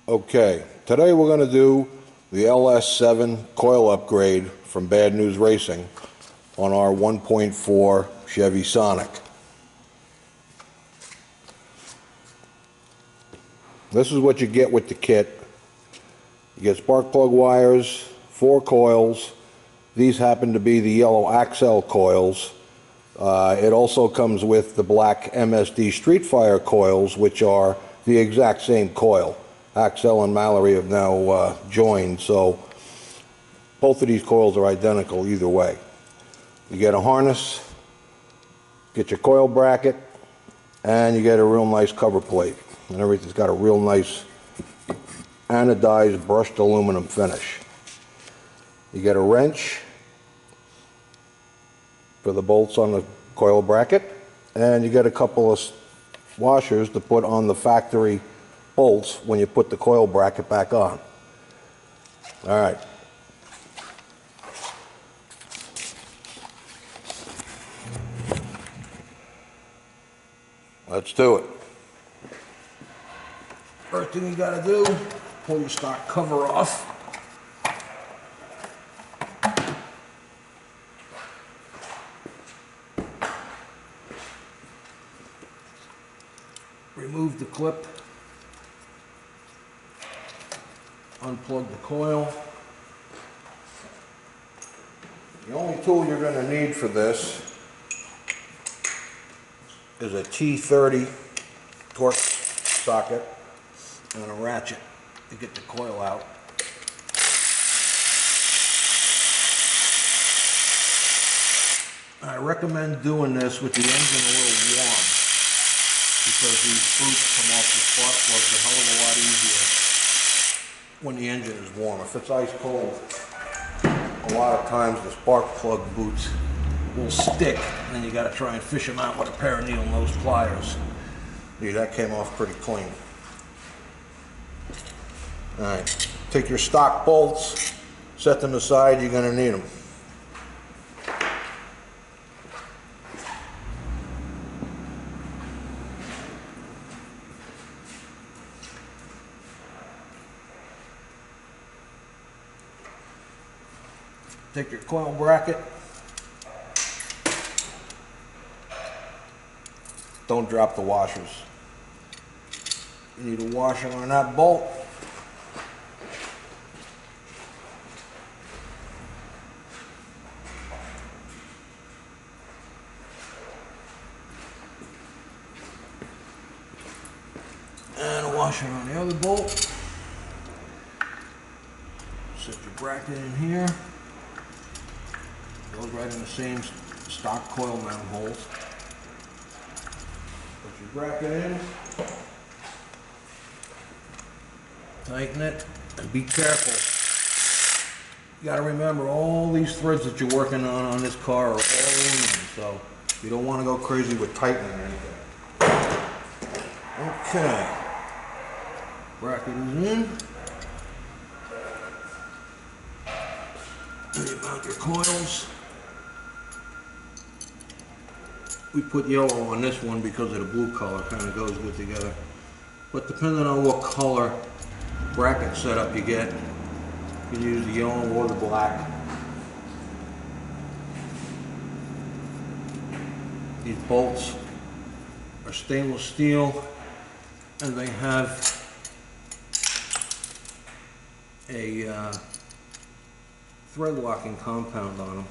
Okay, today we're going to do the LS-7 coil upgrade from Bad News Racing on our 1.4 Chevy Sonic. This is what you get with the kit. You get spark plug wires, 4 coils. These happen to be the yellow Axle coils. It also comes with the black MSD Street Fire coils, which are the exact same coil. Axle and Mallory have now joined, so both of these coils are identical either way. You get a harness, get your coil bracket, and you get a real nice cover plate. And everything's got a real nice anodized brushed aluminum finish. You get a wrench for the bolts on the coil bracket, and you get a couple of washers to put on the factory bolts when you put the coil bracket back on. All right. Let's do it. First thing you got to do, pull your stock cover off. Remove the clip. Unplug the coil. The only tool you're going to need for this is a T30 torque socket and a ratchet to get the coil out. I recommend doing this with the engine a little warm, because these boots come off the spark plugs a hell of a lot easier when the engine is warm. If it's ice cold, a lot of times the spark plug boots will stick, and then you got to try and fish them out with a pair of needle nose pliers. Dude, that came off pretty clean. All right, take your stock bolts, set them aside, you're going to need them. Take your coil bracket. Don't drop the washers. You need a washer on that bolt. And a washer on the other bolt. Set your bracket in here. Goes right in the same stock coil mount holes. Put your bracket in. Tighten it, and be careful. You got to remember, all these threads that you're working on this car are all aluminum, so you don't want to go crazy with tightening or anything. Okay. Bracket is in. And you mount your coils. We put yellow on this one because of the blue color, kind of goes good together. But depending on what color bracket setup you get, you can use the yellow or the black. These bolts are stainless steel, and they have a thread locking compound on them.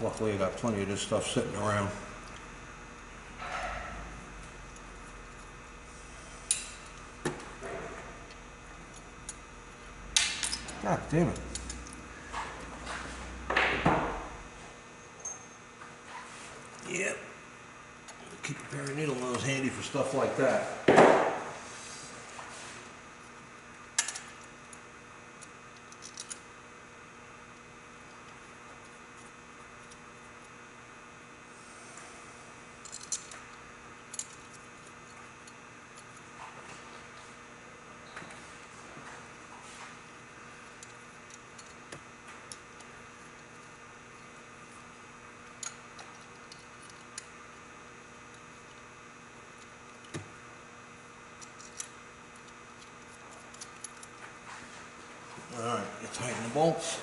Luckily I got plenty of this stuff sitting around. God damn it. Yep. Keep a pair of needle nose handy for stuff like that. Alright, you tighten the bolts.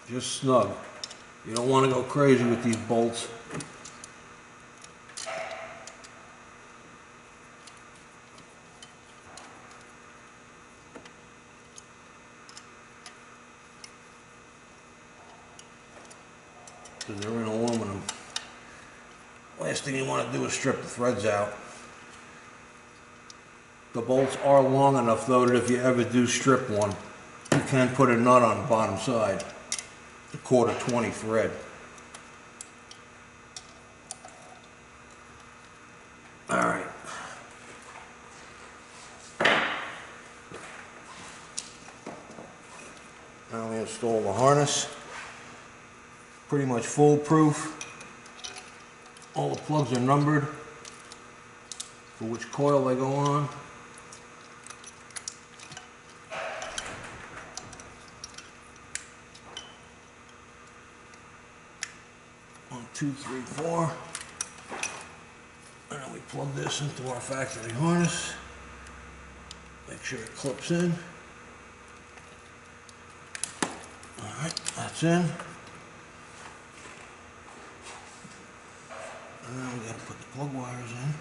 Just snug. You don't want to go crazy with these bolts. Because they're in aluminum. Last thing you want to do is strip the threads out. The bolts are long enough though that if you ever do strip one, you can put a nut on the bottom side. A 1/4 thread. Alright. Now we install the harness. Pretty much foolproof. All the plugs are numbered for which coil they go on. 1, 2, 3, 4. And then we plug this into our factory harness. Make sure it clips in. Alright, that's in. And now we gotta put the plug wires in.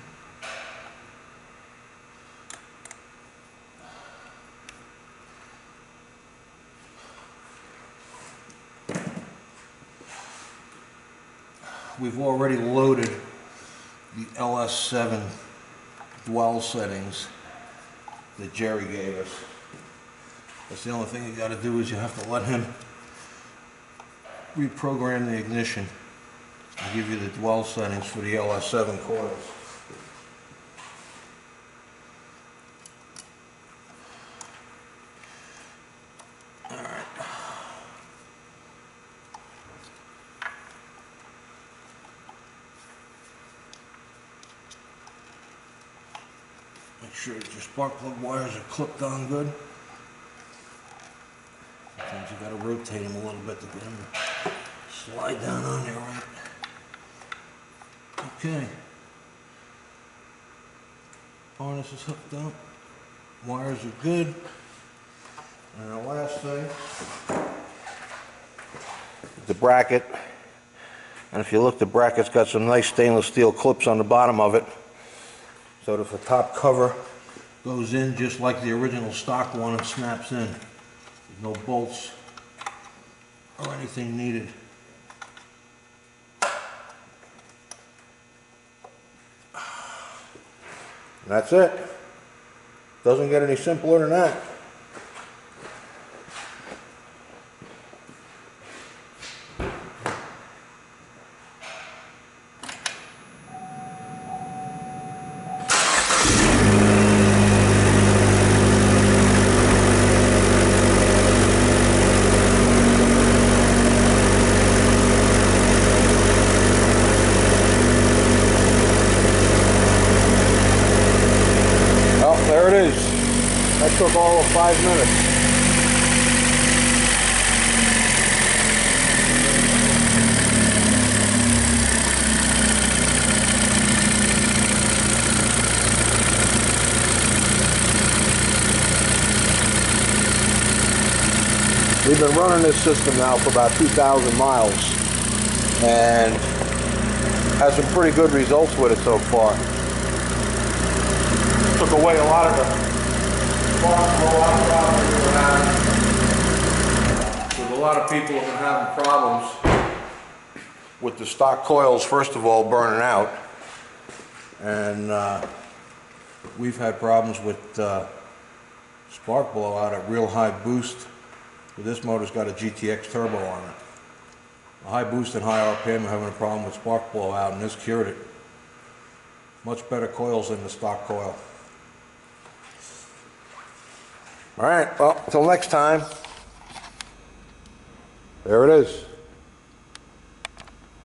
We've already loaded the LS-7 dwell settings that Jerry gave us. That's the only thing you got to do is you have to let him reprogram the ignition and give you the dwell settings for the LS-7 coils. Make sure that your spark plug wires are clipped on good. Sometimes you gotta rotate them a little bit to get them to slide down on there right. Okay. Harness is hooked up. Wires are good. And the last thing, the bracket. And if you look, the bracket's got some nice stainless steel clips on the bottom of it. So that the top cover goes in just like the original stock one and snaps in. There's no bolts or anything needed. And that's it. Doesn't get any simpler than that. There it is. That took all of 5 minutes. We've been running this system now for about 2,000 miles and had some pretty good results with it so far. Took away a lot of the problems we were having. Because a lot of people have been having problems with the stock coils, first of all, burning out. And we've had problems with spark blowout at real high boost. But this motor's got a GTX turbo on it. A high boost and high RPM are having a problem with spark blowout, and this cured it. Much better coils than the stock coil. All right, well, until next time, there it is.